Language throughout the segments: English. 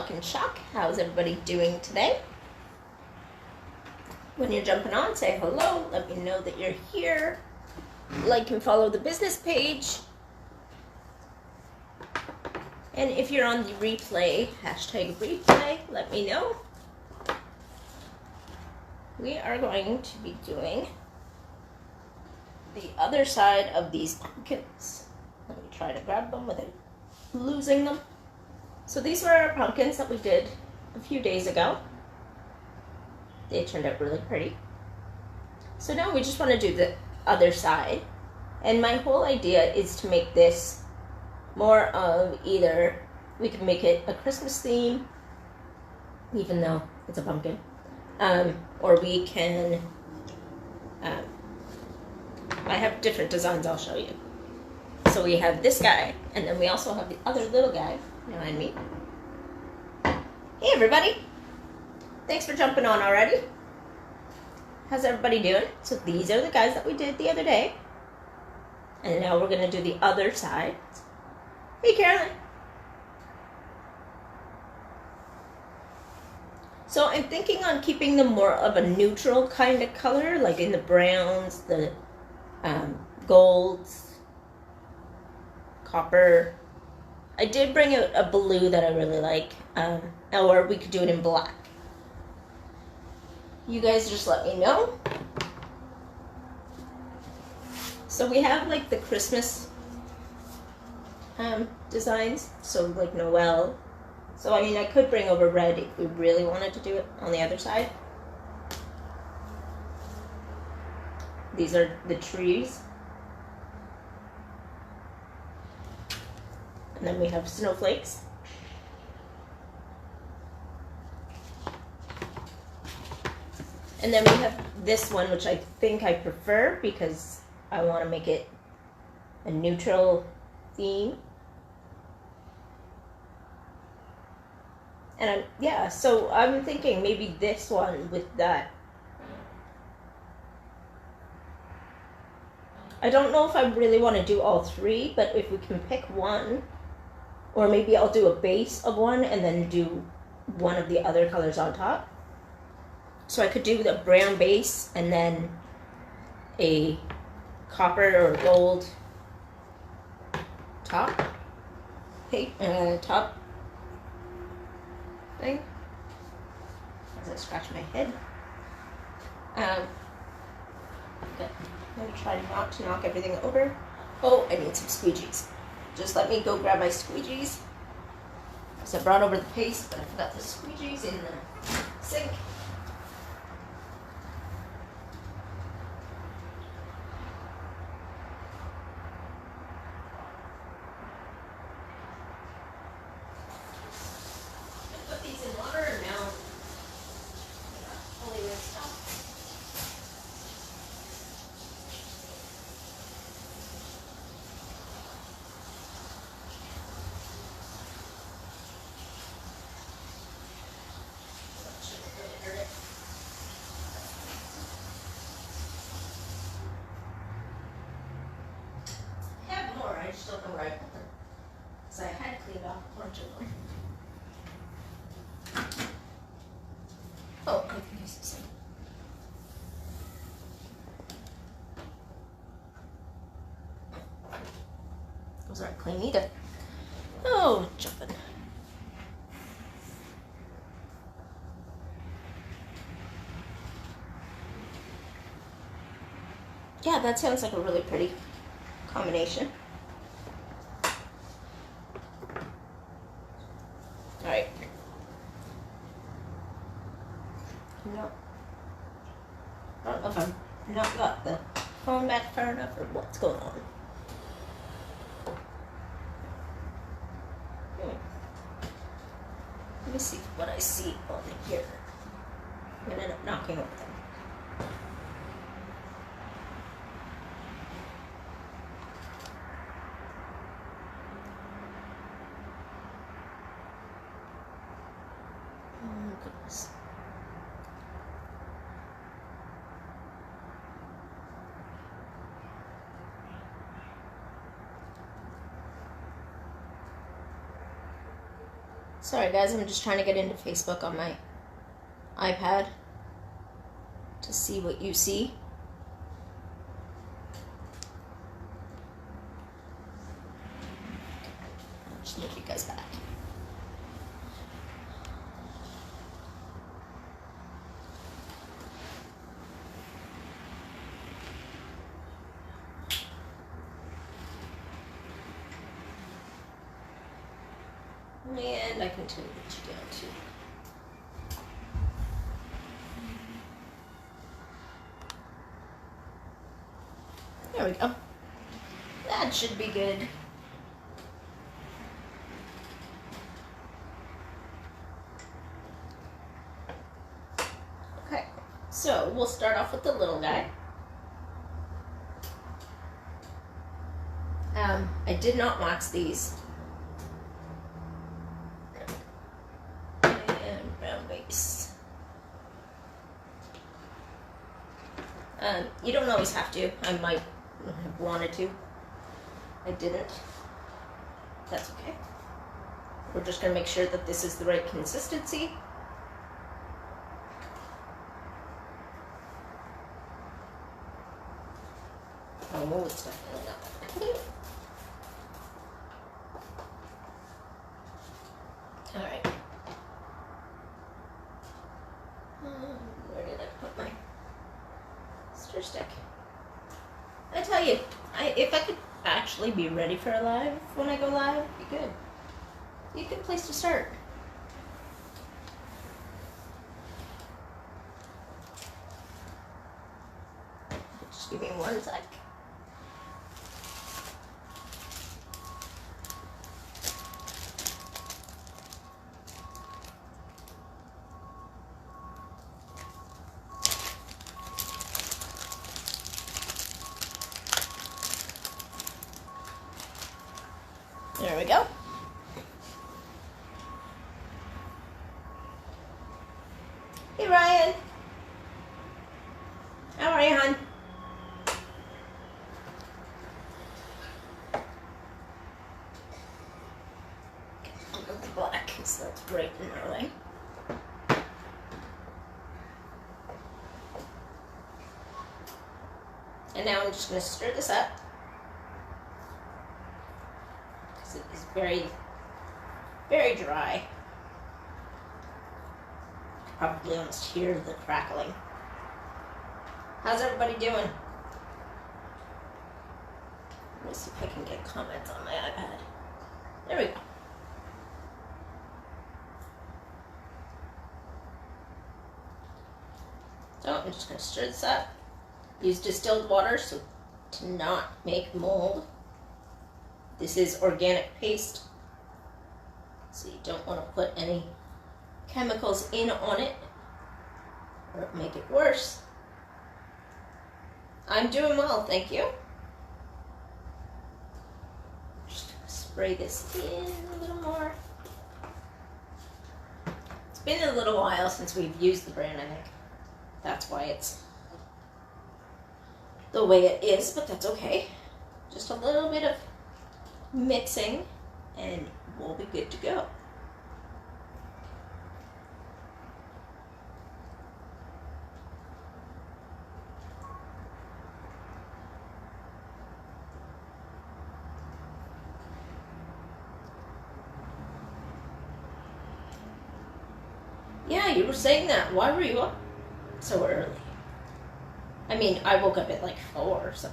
Lock and Shock. How's everybody doing today? When you're jumping on, say hello. Let me know that you're here. Like and follow the business page. And if you're on the replay, hashtag replay, let me know. We are going to be doing the other side of these pumpkins. Let me try to grab them without losing them. So these were our pumpkins that we did a few days ago. They turned out really pretty. So now we just want to do the other side. And my whole idea is to make this more of either, we can make it a Christmas theme, even though it's a pumpkin, or we can, I have different designs I'll show you. So we have this guy, and then we also have the other little guy behind me. Hey everybody! Thanks for jumping on already. How's everybody doing? So these are the guys that we did the other day. And now we're going to do the other side. Hey Carolyn! So I'm thinking on keeping them more of a neutral kind of color, like in the browns, the golds, copper. I did bring out a blue that I really like, or we could do it in black. You guys just let me know. So we have like the Christmas designs, so like Noel. So I mean, I could bring over red if we really wanted to do it on the other side. These are the trees. And then we have snowflakes. And then we have this one, which I think I prefer because I want to make it a neutral theme. And so I'm thinking maybe this one with that. I don't know if I really want to do all three, but if we can pick one, or maybe I'll do a base of one and then do one of the other colors on top. So I could do the brown base and then a copper or gold top. Top thing. As I scratch my head. Okay. I'm going to try not to knock everything over. Oh, I need some squeegees. Just let me go grab my squeegees. So I brought over the paste, but I forgot the squeegees in the sink. Put these in water and now fully rinsed up. I just don't know where I put them. Because I had cleaned off a bunch of them. Oh, I can use this one. Those aren't clean either. Oh, jumping. Yeah, that sounds like a really pretty combination. Alright. No. I don't know if I've not got the phone back far enough or what's going on. Let me see what I see on here. I'm gonna end up knocking over them. Oh goodness. Sorry guys, I'm just trying to get into Facebook on my iPad to see what you see. I'll just move you guys back. And I can turn you down too. There we go. That should be good. Okay, so we'll start off with the little guy. I did not wax these. And brown base. You don't always have to. I might have wanted to. I didn't. That's okay. We're just going to make sure that this is the right consistency. Oh, it's definitely not. All right. Where did I put my stir stick? I tell you, if I could actually be ready for a live when I go live, it'd be good. Be a good place to start. Just give me 1 sec. There we go. Hey Ryan. How are you, hon? I'll go with the black because that's right in our way. And now I'm just going to stir this up. It is very, very dry. Probably almost hear the crackling. How's everybody doing? Let me see if I can get comments on my iPad. There we go. So I'm just going to stir this up. Use distilled water so to not make mold. This is organic paste, so you don't want to put any chemicals in on it or it'll make it worse. I'm doing well, thank you. Just gonna spray this in a little more. It's been a little while since we've used the brand, I think. That's why it's the way it is, but that's okay. Just a little bit of mixing and we'll be good to go. Yeah, you were saying that. Why were you up so early? I mean, I woke up at like 4, so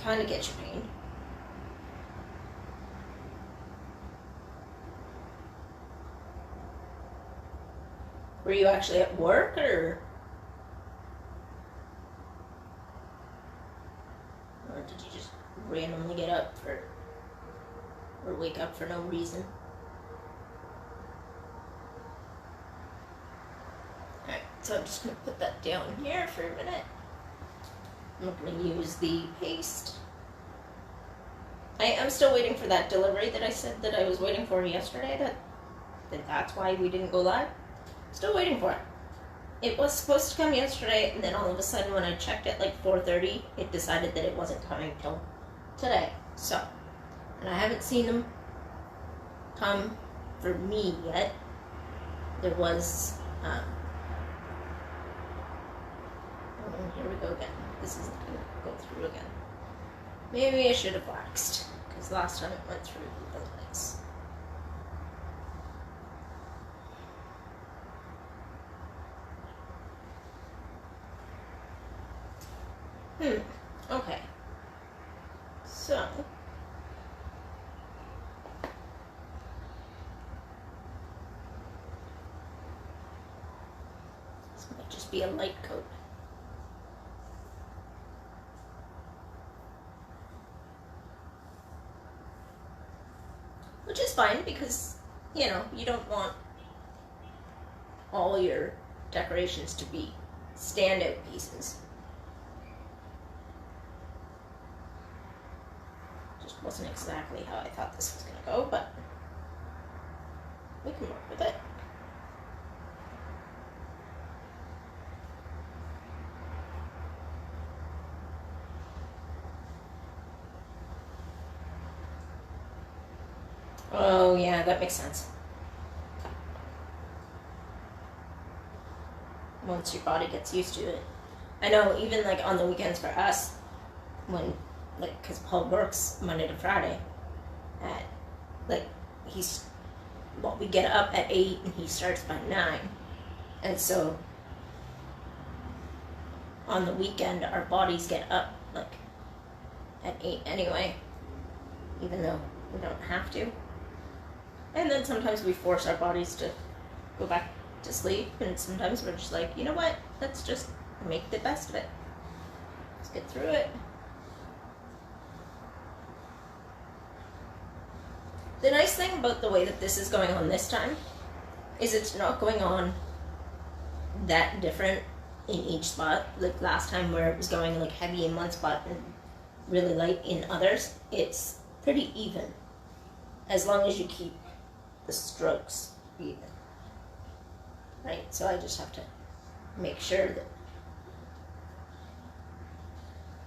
kind of get your pain. Were you actually at work or did you just randomly get up or wake up for no reason? Alright, so I'm just going to put that down here for a minute. I'm going to use the paste. I am still waiting for that delivery that I said that I was waiting for yesterday. That's why we didn't go live. Still waiting for it. It was supposed to come yesterday, and then all of a sudden when I checked at like 4:30, it decided that it wasn't coming till today. So, and I haven't seen them come for me yet. There was, oh, here we go again. This isn't going to go through again. Maybe I should have waxed, because last time it went through the legs. Okay. So, this might just be a light coat. Which is fine because, you know, you don't want all your decorations to be standout pieces. Just wasn't exactly how I thought this was going to go, but we can work with it. Oh, yeah, that makes sense. Once your body gets used to it. I know, even like on the weekends for us, when, like, because Paul works Monday to Friday, at, like, we get up at 8 and he starts by 9. And so, on the weekend, our bodies get up, like, at 8 anyway, even though we don't have to. And then sometimes we force our bodies to go back to sleep, and sometimes we're just like, you know what, let's just make the best of it. Let's get through it. The nice thing about the way that this is going on this time is it's not going on that different in each spot. Like last time where it was going like heavy in one spot and really light in others. It's pretty even, as long as you keep the strokes even, right? So I just have to make sure that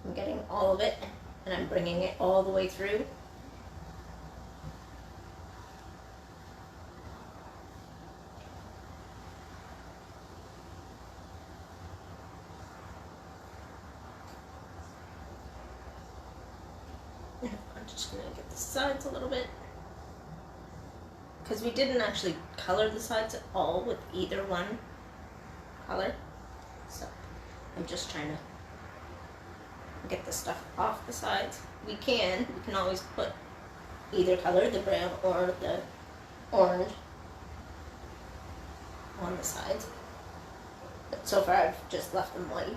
I'm getting all of it and I'm bringing it all the way through. I'm just going to get the sides a little bit, because we didn't actually color the sides at all with either one color. So I'm just trying to get the stuff off the sides. We can always put either color, the brown or the orange, on the sides. But so far I've just left them white.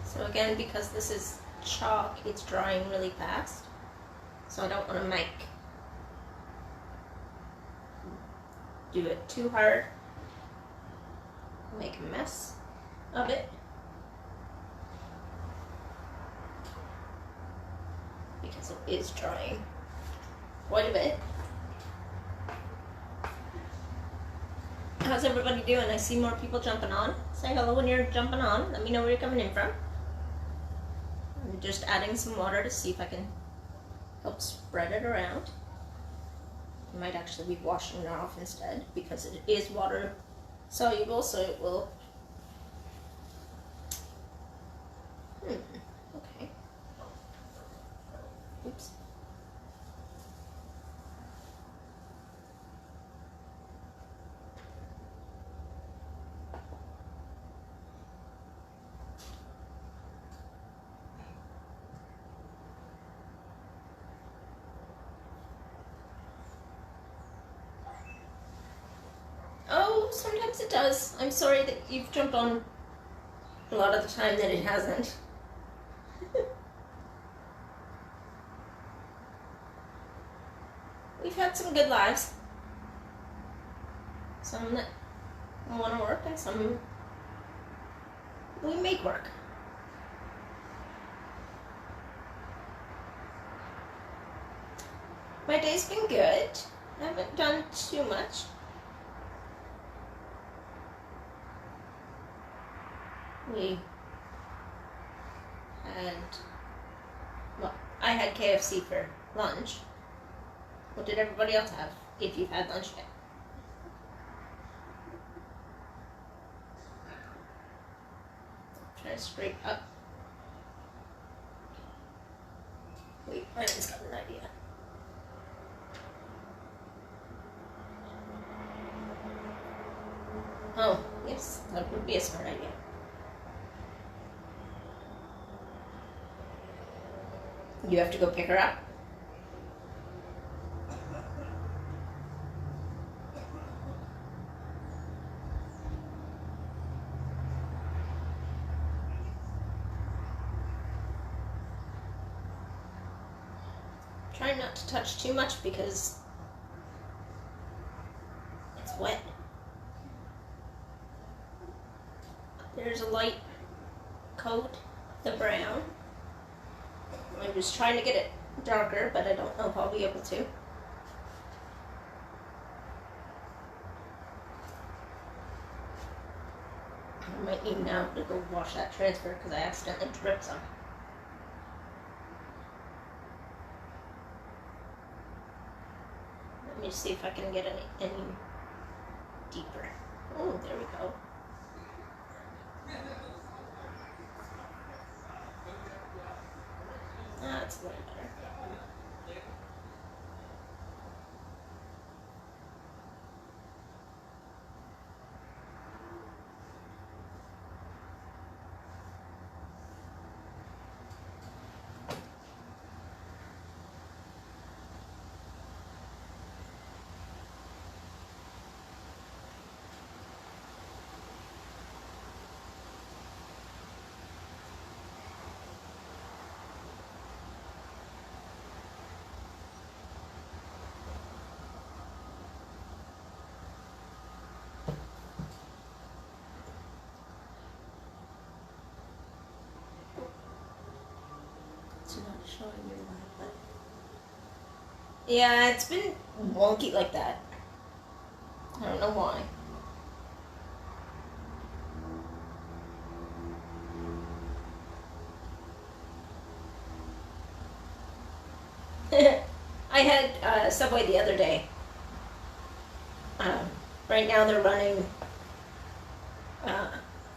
So again, because this is chalk, it's drying really fast. So I don't want to do it too hard, make a mess of it. Because it is drying quite a bit. How's everybody doing? I see more people jumping on. Say hello when you're jumping on. Let me know where you're coming in from. I'm just adding some water to see if I can help spread it around. I might actually be washing it off instead, because it is water soluble, so it will. Okay. Oops. Oh, sometimes it does. I'm sorry that you've jumped on a lot of the time that it hasn't. We've had some good lives. Some that want to work and some we make work. My day's been good. I haven't done too much. we had, well, I had KFC for lunch. What did everybody else have, if you've had lunch yet? Try to scrape up. Wait, Ryan's got an idea. Oh, yes, that would be a smart idea. You have to go pick her up. Try not to touch too much because it's wet. There's a light coat, the brown. I was trying to get it darker, but I don't know if I'll be able to. I might need now to go wash that transfer because I accidentally dripped some. Let me see if I can get any deeper. Oh, there we go. That's a little better. It's not showing me why, but yeah, it's been wonky like that. I don't know why. I had Subway the other day. Right now they're running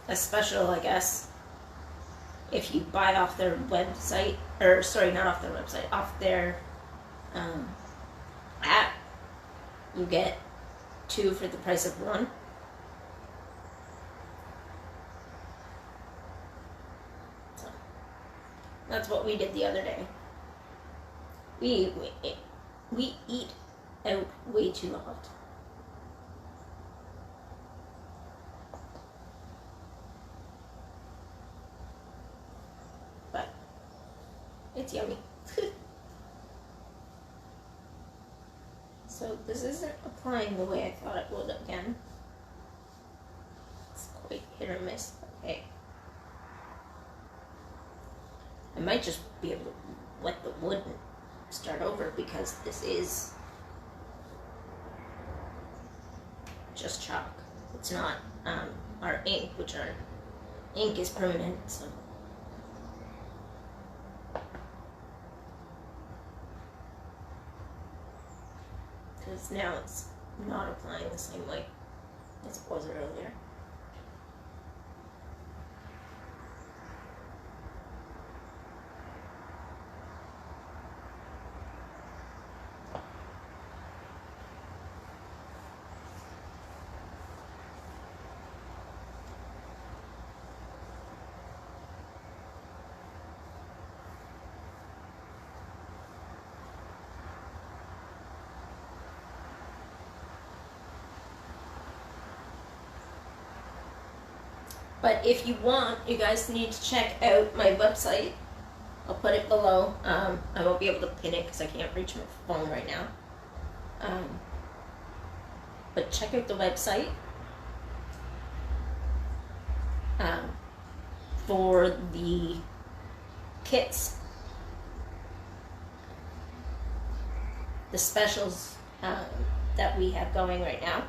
a special, I guess. If you buy off their website, or sorry, not off their website, off their app, you get 2 for the price of 1. So that's what we did the other day. We eat out way too often. But it's yummy. So this isn't applying the way I thought it would again. It's quite hit or miss. Okay. I might just be able to wet the wood and start over because this is just chalk. It's not our ink, which our ink is permanent, so. Because now it's not applying the same way as it was earlier. But if you want, you guys need to check out my website. I'll put it below. I won't be able to pin it because I can't reach my phone right now. But check out the website for the kits, the specials that we have going right now.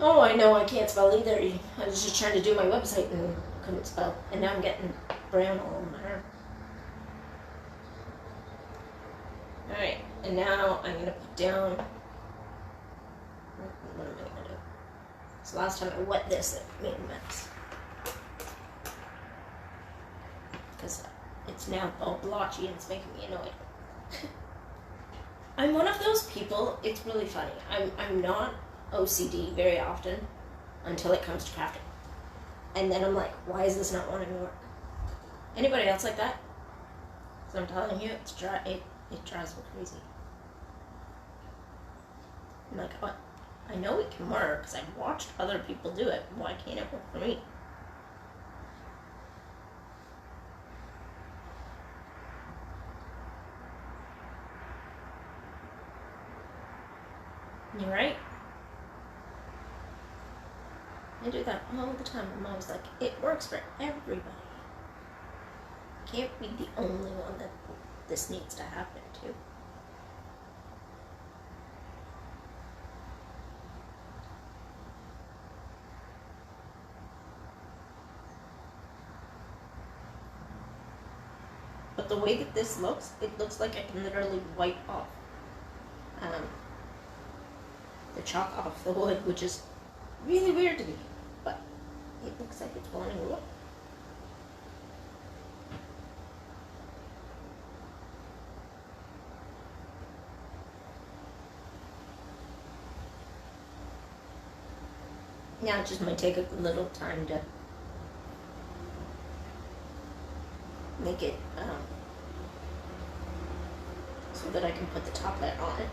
Oh, I know I can't spell either. I was just trying to do my website and couldn't spell. And now I'm getting brown all over my arm. Alright, and now I'm going to put down... What am I going to do? So last time I wet this, it made a mess. Because it's now all blotchy and it's making me annoyed. I'm one of those people, it's really funny. I'm not OCD very often until it comes to crafting. And then I'm like, why is this not wanting to work? Anybody else like that? Because I'm telling you, it drives me crazy. I'm like, oh, I know it can work because I've watched other people do it. Why can't it work for me? You're right. I do that all the time. I'm always like, it works for everybody. I can't be the only one that this needs to happen to. But the way that this looks, it looks like I can literally wipe off the chalk off the wood, which is really weird to me, but it looks like it's wanting to work. Now it just might take a little time to make it so that I can put the top layer on it.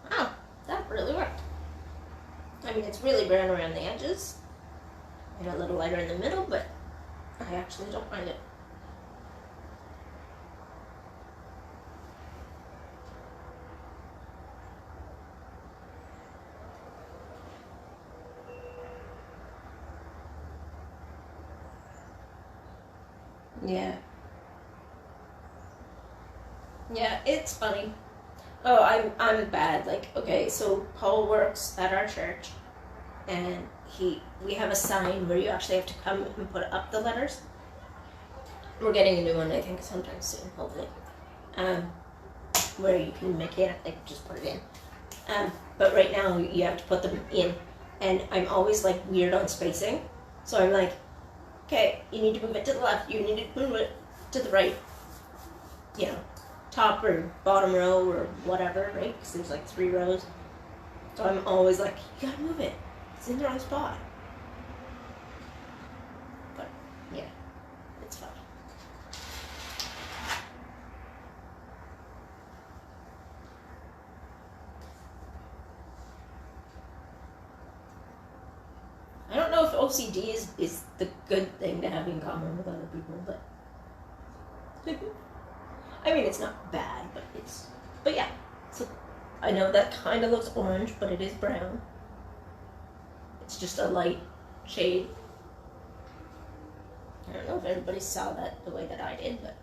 Oh, that really worked. I mean, it's really brown around the edges and a little lighter in the middle, but I actually don't mind it. Yeah. Yeah, it's funny. Oh, I'm bad. Like, okay, so Paul works at our church, and we have a sign where you actually have to come and put up the letters. We're getting a new one, I think, sometime soon, hopefully. Where you can mechanically just put it in. But right now you have to put them in, and I'm always like weird on spacing, so I'm like, okay, you need to move it to the left, you need to move it to the right, you know, top or bottom row or whatever, right? Because there's like 3 rows. So I'm always like, you gotta move it. It's in the right spot. But yeah, it's fine. I don't know if OCD is the good thing to have in common with other people, but I mean, it's not bad, but yeah. So I know that kind of looks orange, but it is brown. It's just a light shade. I don't know if everybody saw that the way that I did, but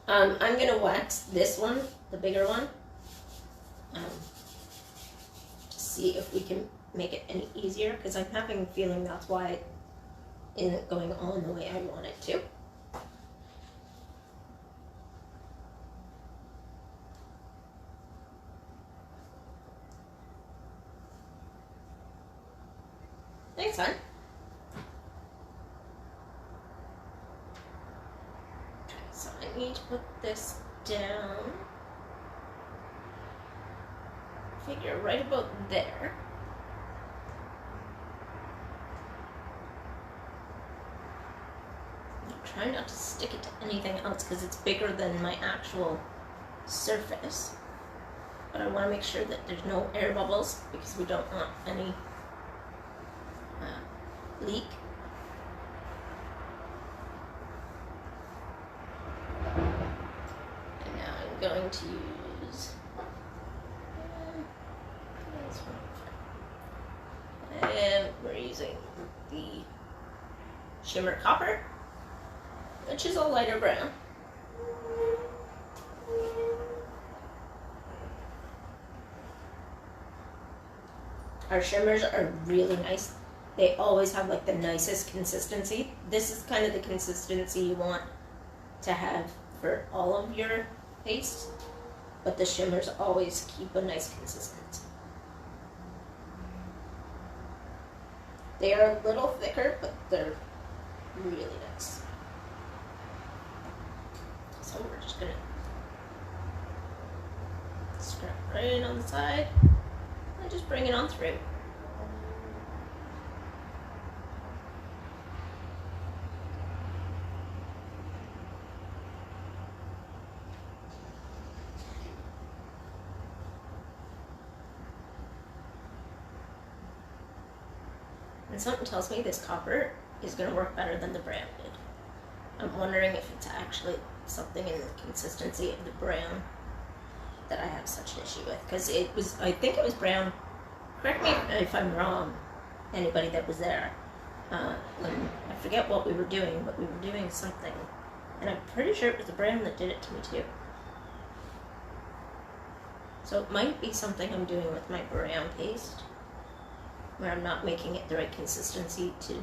I'm gonna wax this one, the bigger one, to see if we can make it any easier, because I'm having a feeling that's why it isn't going on the way I want it to. Thanks, hon. Okay, so I need to put this down. Figure right about there. Try not to stick it to anything else because it's bigger than my actual surface. but I want to make sure that there's no air bubbles because we don't want any leak. And now I'm going to use this one. And we're using the Shimmer Copper, which is a lighter brown. Our shimmers are really nice. They always have like the nicest consistency. This is kind of the consistency you want to have for all of your pastes, but the shimmers always keep a nice consistency. They are a little thicker, but they're really nice. So we're just gonna scrap right in on the side and just bring it on through. And something tells me this copper is going to work better than the brown did. I'm wondering if it's actually something in the consistency of the brown that I have such an issue with. Because it was, I think it was brown. Correct me if I'm wrong, anybody that was there. I forget what we were doing, but we were doing something. And I'm pretty sure it was the brown that did it to me too. So it might be something I'm doing with my brown paste, where I'm not making it the right consistency to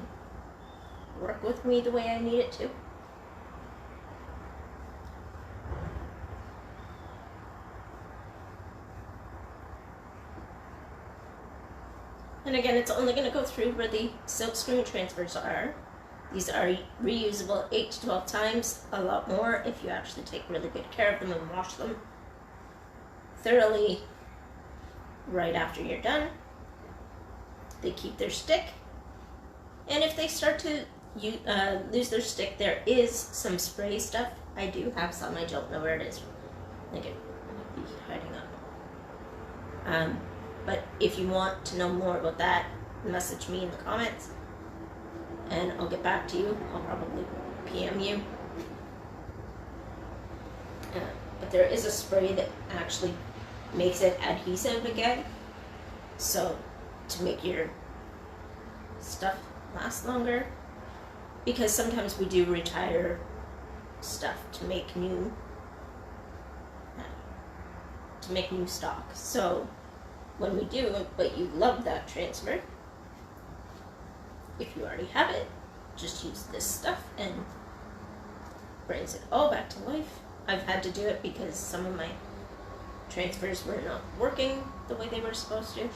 work with me the way I need it to. And again, it's only going to go through where the silk screen transfers are. These are reusable 8 to 12 times, a lot more if you actually take really good care of them and wash them thoroughly right after you're done. They keep their stick, and if they start to lose their stick, there is some spray stuff. I do have some. I don't know where it is. I think it might be hiding up. But if you want to know more about that, message me in the comments, and I'll get back to you. I'll probably PM you. But there is a spray that actually makes it adhesive again, so to make your stuff last longer, because sometimes we do retire stuff to make new stock. So when we do, but you love that transfer, if you already have it, just use this stuff and brings it all back to life. I've had to do it because some of my transfers were not working the way they were supposed to.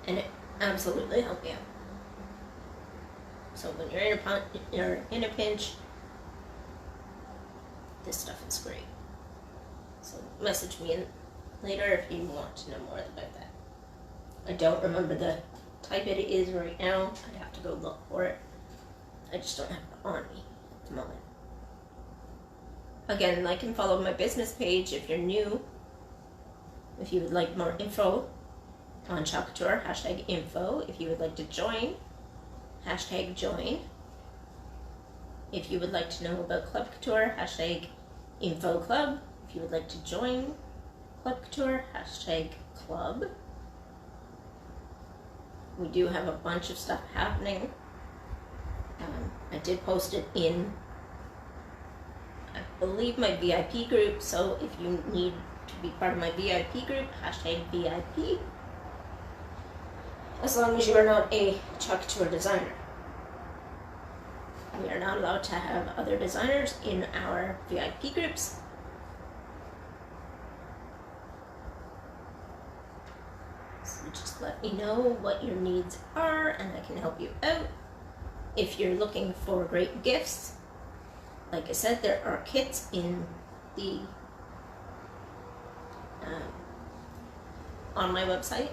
And it absolutely helped me out. So when you're in a pinch, this stuff is great. So message me in later if you want to know more about that. I don't remember the type it is right now. I'd have to go look for it. I just don't have it on me at the moment. Again, like and follow my business page if you're new. If you would like more info on Chalk Couture, #info. If you would like to join, #join. If you would like to know about Club Couture, #infoclub. If you would like to join Club Couture, #club. We do have a bunch of stuff happening. I did post it in, I believe, my VIP group, so if you need to be part of my VIP group, #VIP. As long as you are not a Chalk Couture designer. We are not allowed to have other designers in our VIP groups. So just let me know what your needs are and I can help you out. If you're looking for great gifts, like I said, there are kits in the on my website.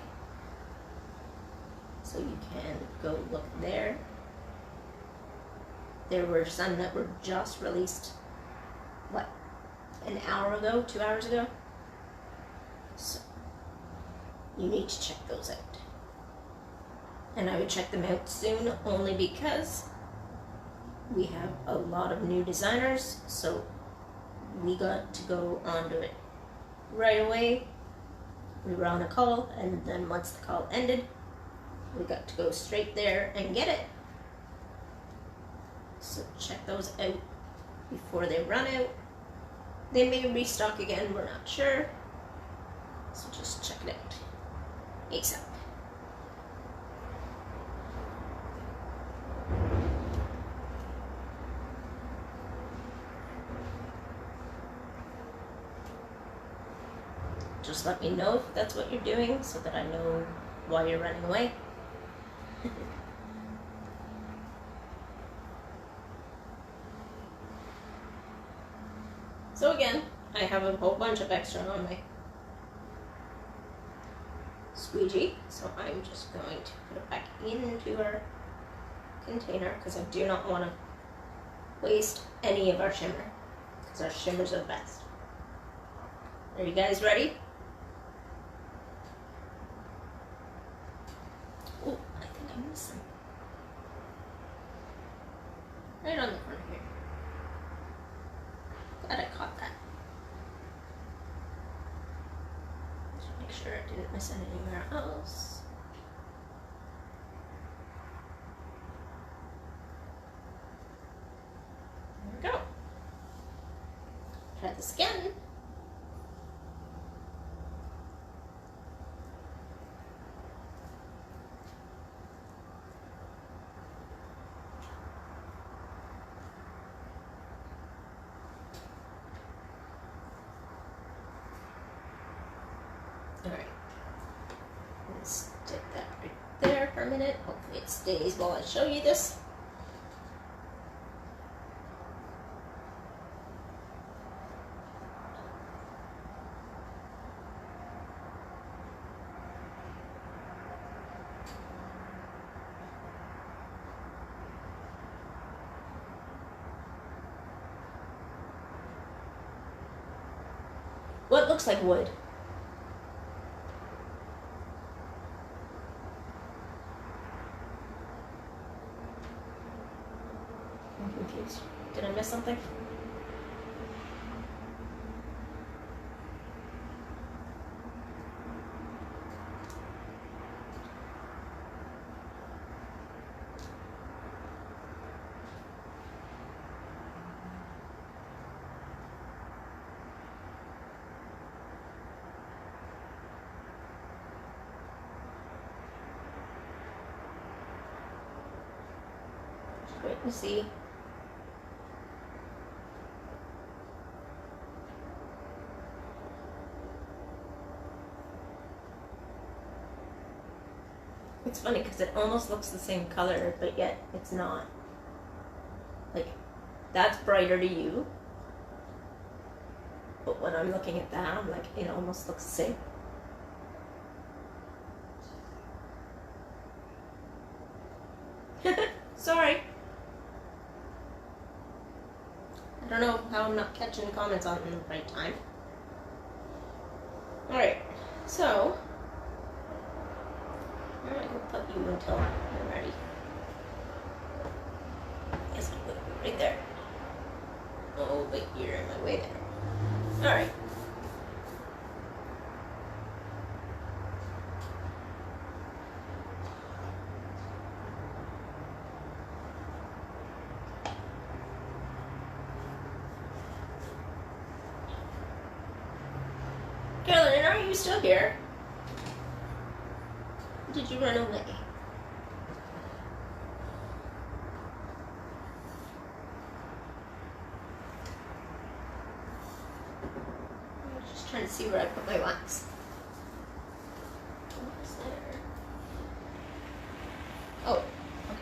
So you can go look there. There were some that were just released, an hour ago, 2 hours ago. So you need to check those out. And I would check them out soon, only because we have a lot of new designers, so we got to go onto it right away. We were on a call, and then once the call ended, we got to go straight there and get it. So check those out before they run out. They may restock again, we're not sure. So just check it out ASAP. Just let me know if that's what you're doing so that I know why you're running away. So again, I have a whole bunch of extra on my squeegee, so I'm just going to put it back into our container because I do not want to waste any of our shimmer, because our shimmers are the best. Are you guys ready? Oh, I think I'm missing. Right on the corner here. Glad I caught that. Just make sure I didn't miss it anywhere else. There we go. Try this again. Alright, let's stick that right there for a minute. Hopefully it stays while I show you this. What looks like wood? I'm confused. Did I miss something? Just wait and see. It's funny because it almost looks the same color, but yet it's not. Like, that's brighter to you. But when I'm looking at that, I'm like, it almost looks the same. Sorry. I don't know how I'm not catching comments on in the right time. Alright, so I will put you until I'm ready. Yes, I'll put you right there. Oh, but you're in my way there. Alright. Carolyn, are you still here? Did you run away? I'm just trying to see where I put my wax. What's there? Oh, okay.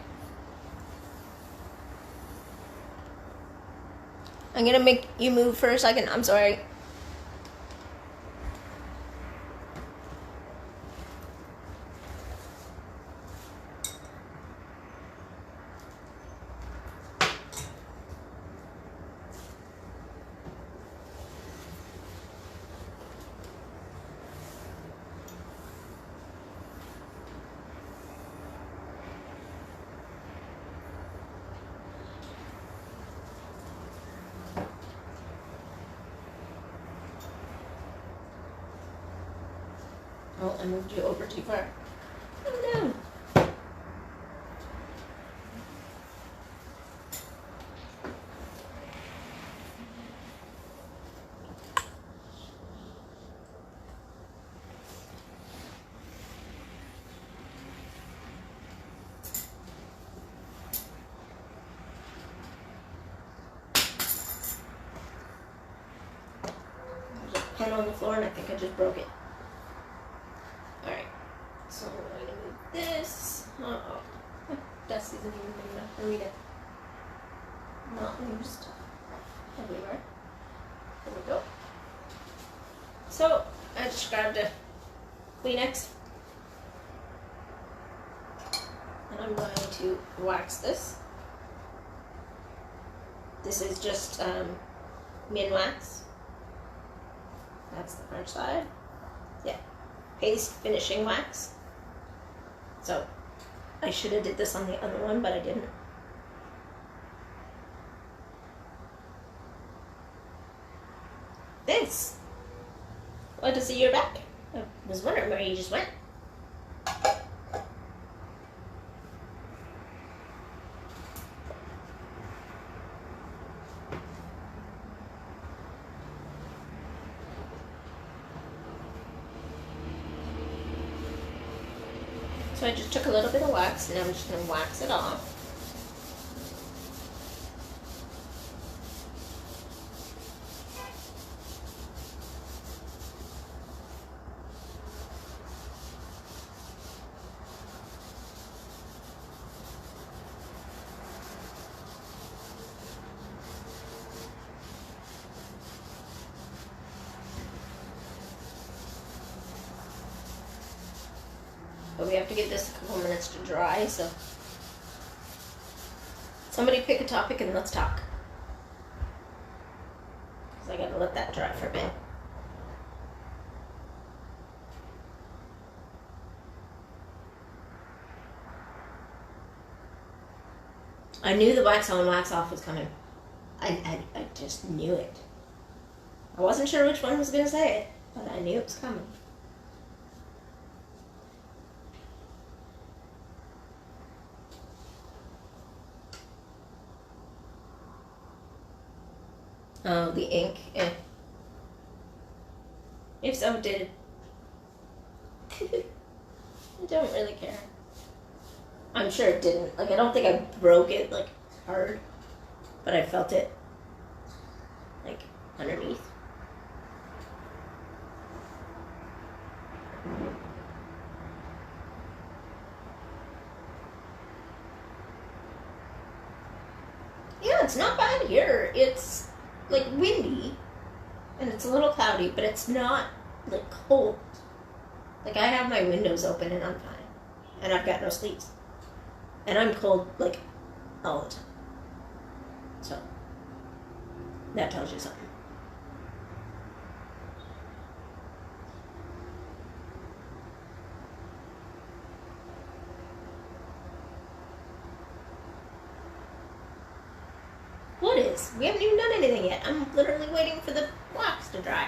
I'm gonna make you move for a second. I'm sorry. I moved you over too far. Oh no. Pen on the floor and I think I just broke it. Alright, so I'm going to move this. Uh-oh. Dust isn't even big enough for me to not used everywhere. There we go. So, I just grabbed a Kleenex. And I'm going to wax this. This is just Minwax. That's the French side. Yeah. Paste finishing wax. So I should have did this on the other one, but I didn't. Thanks. Glad to see you're back. I was wondering where you just went. So I just took a little bit of wax and I'm just going to wax it off. But we have to give this a couple minutes to dry, so somebody pick a topic and let's talk. Because I gotta let that dry for a bit. I knew the wax on, wax off was coming. I just knew it. I wasn't sure which one was gonna say it, but I knew it was coming. Oh, the ink. Eh. If so, did. I don't really care. I'm sure it didn't. Like, I don't think I broke it, like, hard. But I felt it, like, underneath. Yeah, it's not bad here. It's like windy and it's a little cloudy, but it's not like cold. Like I have my windows open and I'm fine. And I've got no sleeves. And I'm cold like all the time. So that tells you something. What is? We haven't even done anything yet. I'm literally waiting for the wax to dry.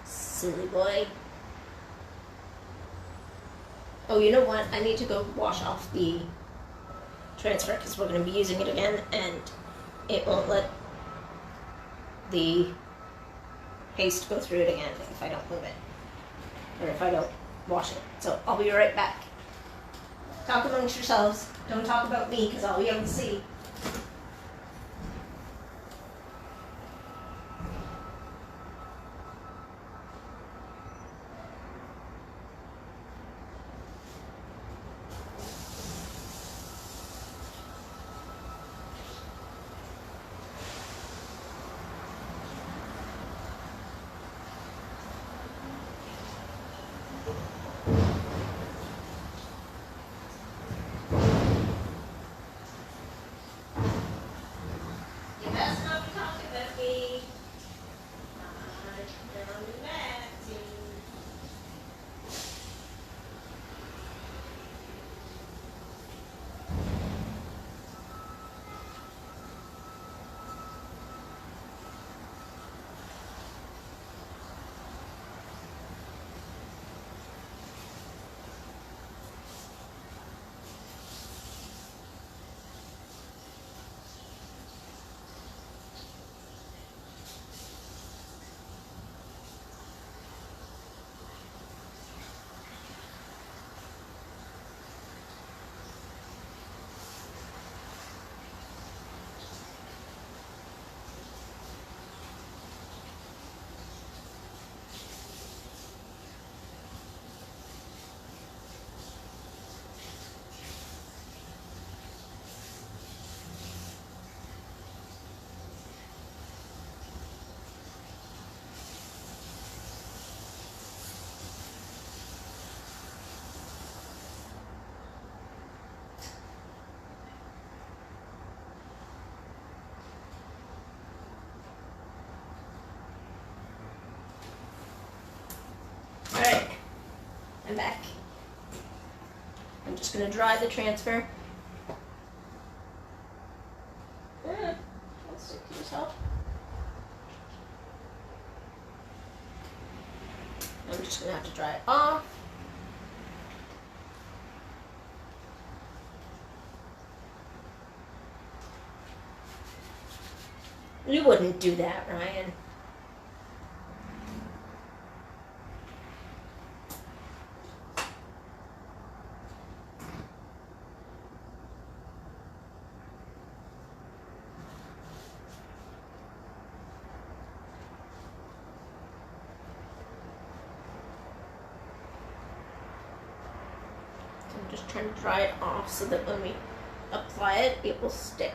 Silly boy. Oh, you know what? I need to go wash off the transfer because we're going to be using it again and it won't let the paste go through it again if I don't move it. Or if I don't wash it. So I'll be right back. Talk amongst yourselves. Don't talk about me because I'll be able to see. I'm back. I'm just gonna dry the transfer. Let's stick to yourself. I'm just gonna have to dry it off. You wouldn't do that, Ryan. I'm just trying to dry it off so that when we apply it, it will stick.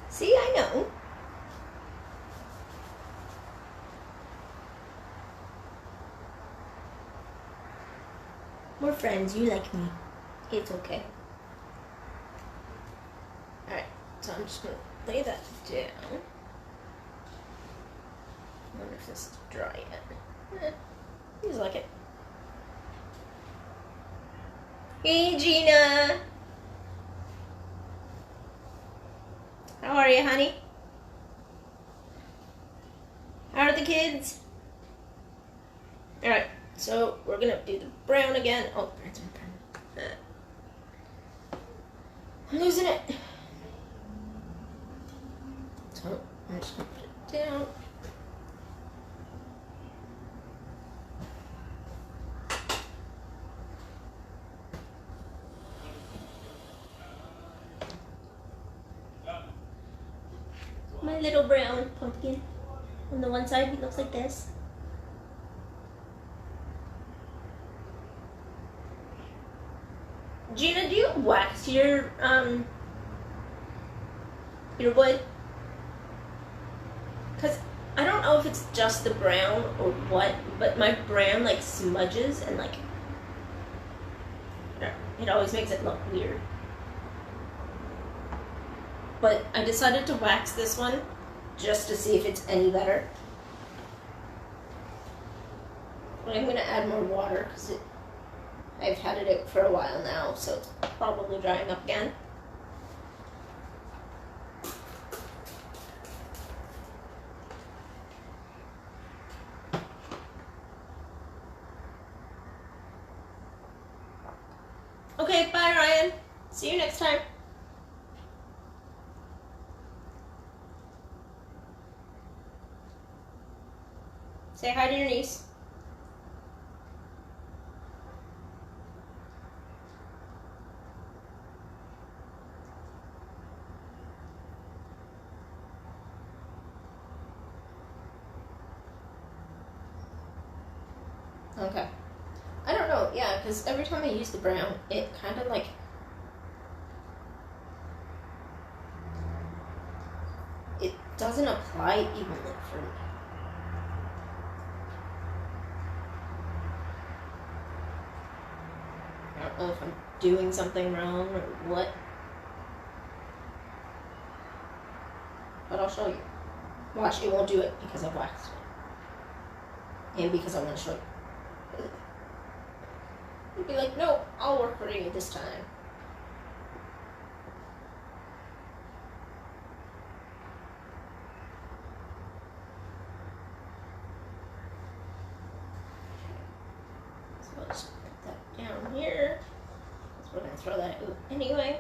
See, I know. We're friends. You like me. It's okay. Alright, so I'm just going to lay that down. I wonder if this is dry yet. Feels like it. Hey, Gina. How are you, honey? How are the kids? Alright, so we're gonna do the brown again. Oh, I'm losing it. So I'm just gonna put it down. My little brown pumpkin. On the one side, he looks like this. Gina, do you wax your wood? Cause I don't know if it's just the brown or what, but my brown like smudges and like it always makes it look weird. But I decided to wax this one just to see if it's any better. But I'm gonna add more water because I've had it out for a while now, so it's probably drying up again. Okay, bye Ryan. See you next time. Say hi to your niece. Okay. I don't know, yeah, because every time I use the brown, it kind of like... it doesn't apply evenly for me. I don't know if I'm doing something wrong or what. But I'll show you. Watch, it won't do it because I've waxed it. And because I want to show you. You'd be like, no, I'll work for you this time. So I'll just put that down here. So we're going to throw that out anyway.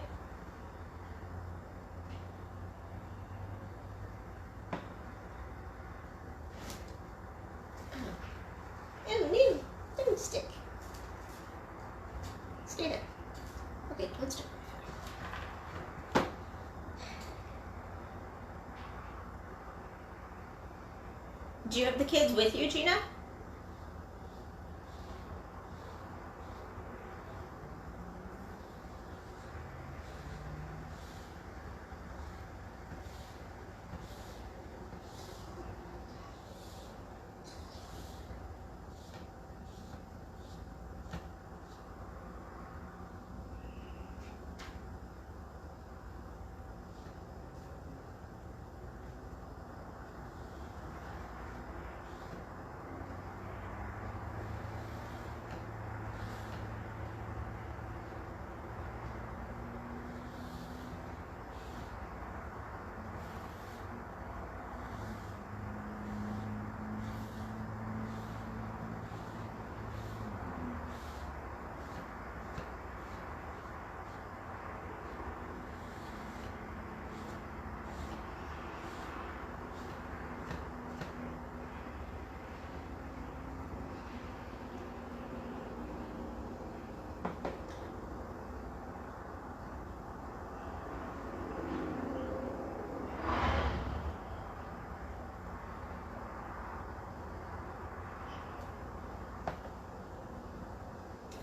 Oh, new stick. kids with you, Gina?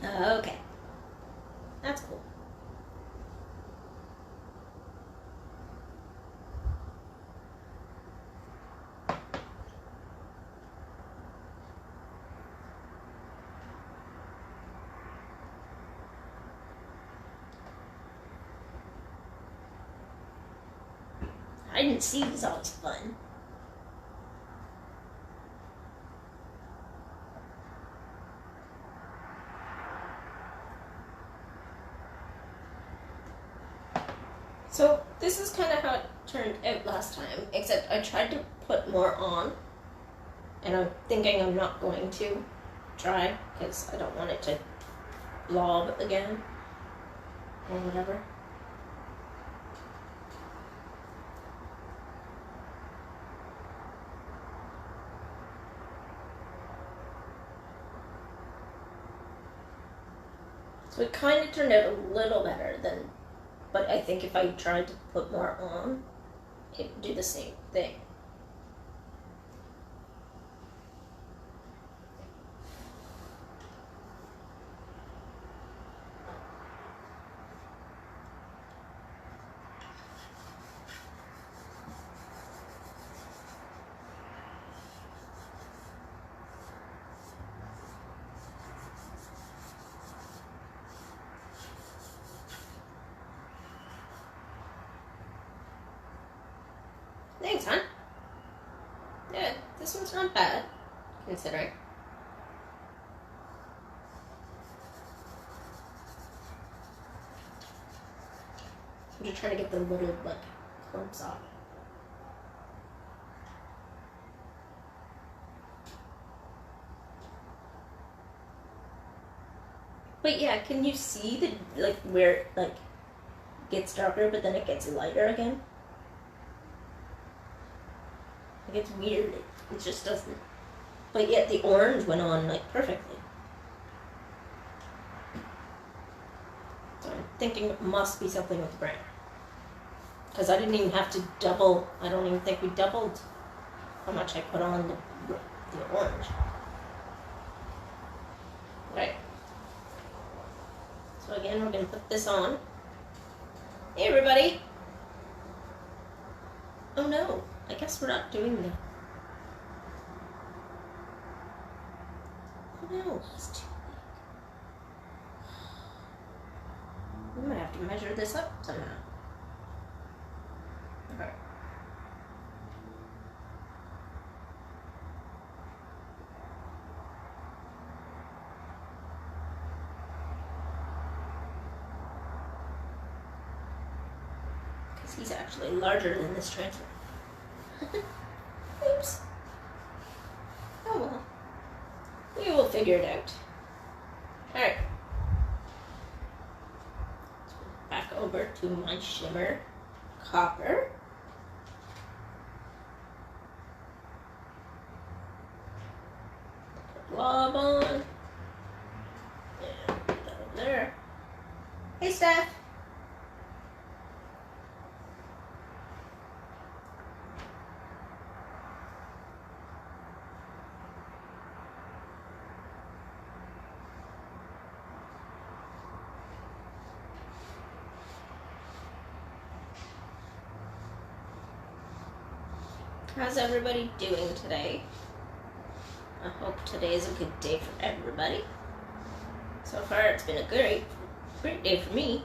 Okay. That's cool. Hide and seek is always fun. So this is kind of how it turned out last time, except I tried to put more on, and I'm thinking I'm not going to try because I don't want it to blob again or whatever. So it kind of turned out a little better than, but I think if I tried to put more on, it would do the same thing. Thanks, hon. Yeah, this one's not bad, considering. I'm just trying to get the little, like, clumps off. But yeah, can you see the, like, where it, like, gets darker, but then it gets lighter again? Like, it's weird. It just doesn't. But yet the orange went on, like, perfectly. So I'm thinking it must be something with the brown. Because I didn't even have to double, I don't even think we doubled how much I put on the orange. Right. So again, we're going to put this on. Hey everybody! Oh no, I guess we're not doing the... Oh no, he's too big. We might have to measure this up somehow. Okay. Because he's actually larger than this transfer. Oops. Oh well. We will figure it out. Alright. Back over to my shimmer copper. Glob on. And put that over there. Hey, Steph. How's everybody doing today? I hope today is a good day for everybody. So far, it's been a great day for me.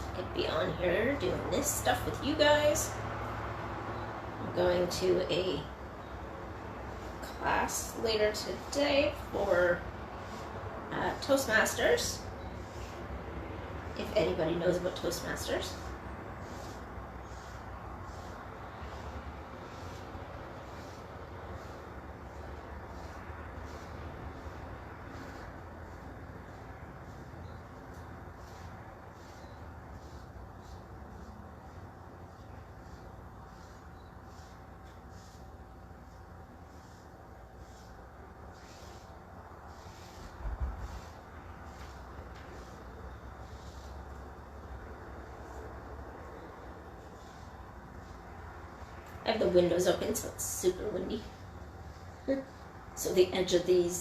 I could be on here doing this stuff with you guys. I'm going to a class later today for Toastmasters. If anybody knows about Toastmasters. I have the windows open, so it's super windy. So the edge of the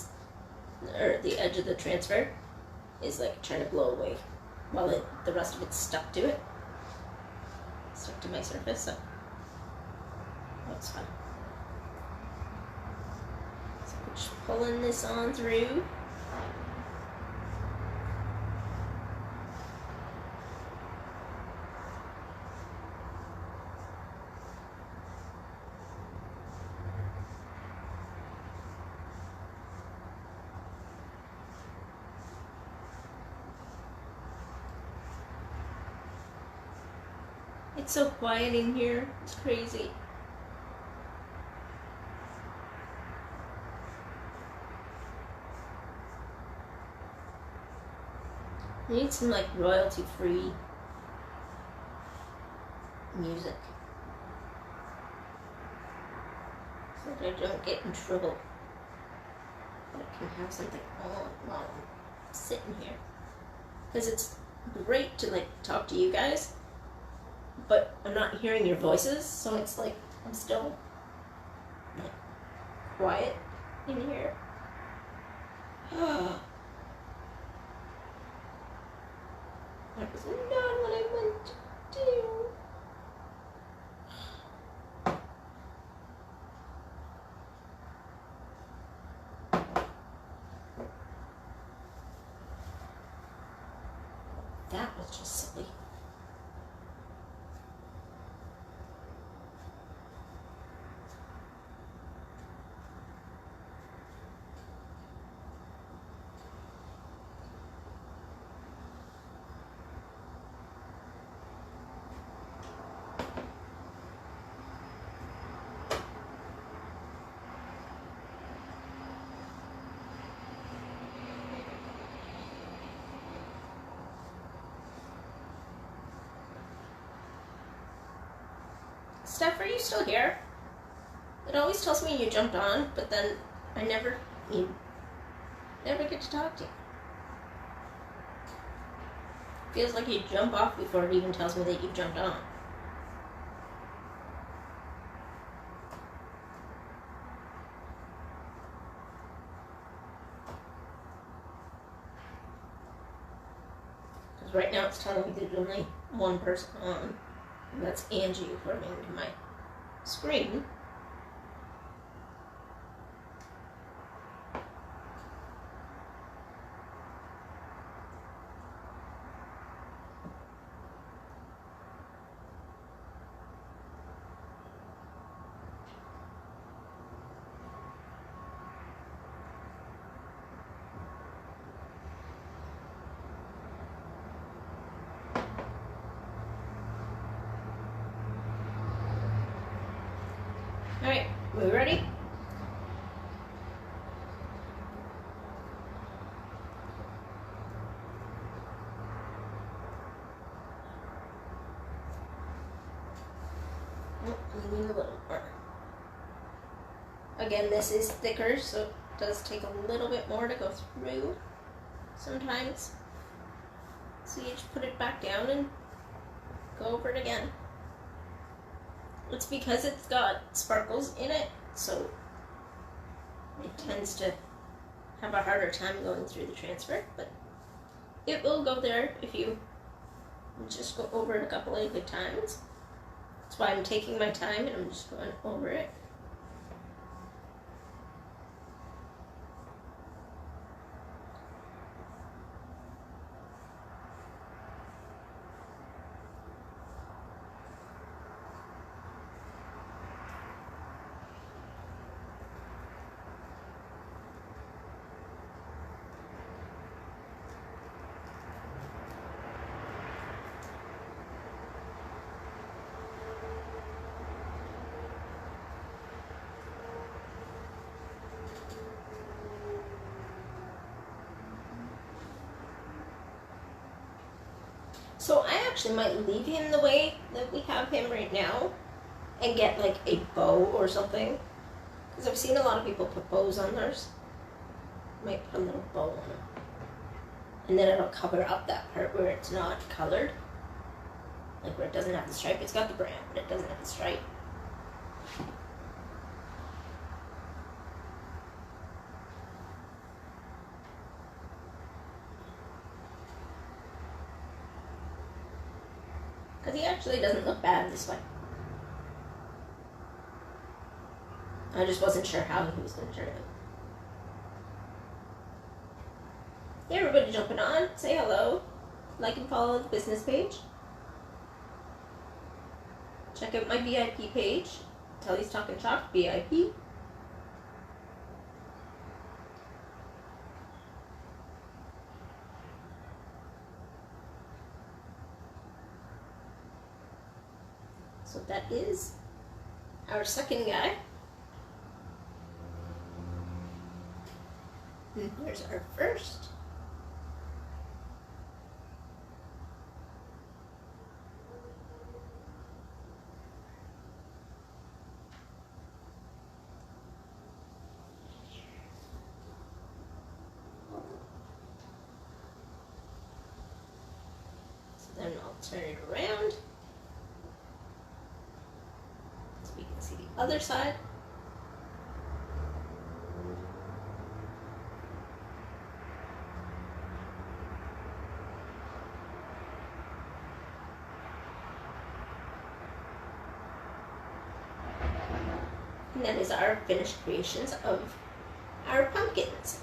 transfer is like trying to blow away while the rest of it's stuck to it. Stuck to my surface, so that's fun. So I'm just pulling this on through. It's so quiet in here. It's crazy. I need some like royalty-free music so that I don't get in trouble. But I can have something on while I'm sitting here. Because it's great to like talk to you guys, but I'm not hearing your voices, so it's like I'm still like quiet in here. That was not what I meant to do. That was just silly. Steph, are you still here? It always tells me you jumped on, but then you never get to talk to you. Feels like you jump off before it even tells me that you've jumped on. Because right now it's telling me there's only one person on. And that's Angie, according to my screen. Alright, we ready? Oh, we need a little more. Again, this is thicker, so it does take a little bit more to go through sometimes. So you just put it back down and go over it again. It's because it's got sparkles in it, so it tends to have a harder time going through the transfer, but it will go there if you just go over it a couple of good times. That's why I'm taking my time and I'm just going over it. So I actually might leave him the way that we have him right now and get like a bow or something. Because I've seen a lot of people put bows on theirs. Might put a little bow on it. And then it'll cover up that part where it's not colored. Like where it doesn't have the stripe. It's got the brand, but it doesn't have the stripe. Because he actually doesn't look bad this way. I just wasn't sure how he was going to turn out. Hey everybody jumping on, say hello. Like and follow the business page. Check out my VIP page. Telly's Talking Shop, VIP. So that is our second guy. And here's our first. So then I'll turn it around. We can see the other side. And that is our finished creations of our pumpkins.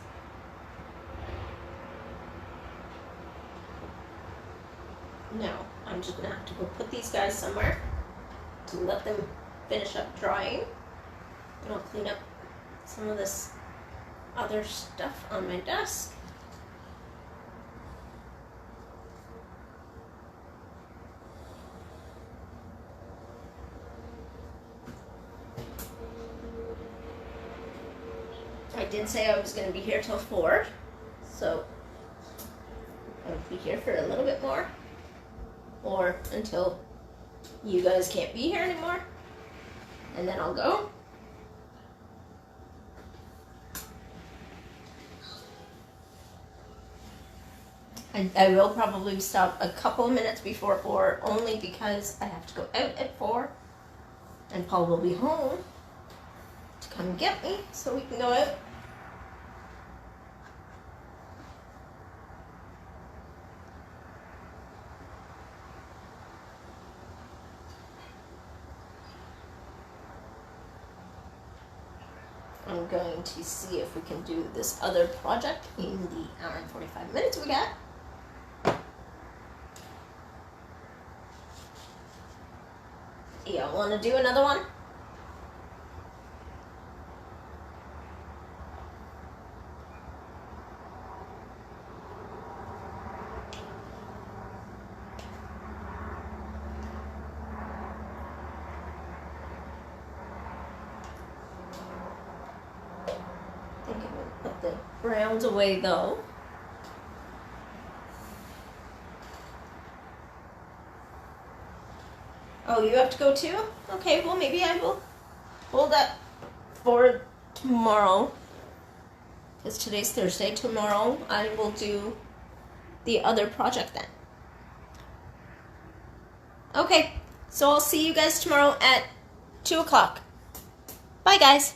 Now, I'm just going to have to go put these guys somewhere to let them finish up drying. And I'll clean up some of this other stuff on my desk. I did say I was going to be here till 4, so I'll be here for a little bit more, or until you guys can't be here anymore, and then I'll go. I will probably stop a couple of minutes before 4, only because I have to go out at 4, and Paul will be home to come get me so we can go out. I'm going to see if we can do this other project in the hour and 45 minutes we got. Y'all want to do another one? I think I'm going to put the browns away though. Oh, you have to go too? Okay, well maybe I will hold that for tomorrow. Because today's Thursday. Tomorrow I will do the other project then. Okay, so I'll see you guys tomorrow at 2 o'clock. Bye guys.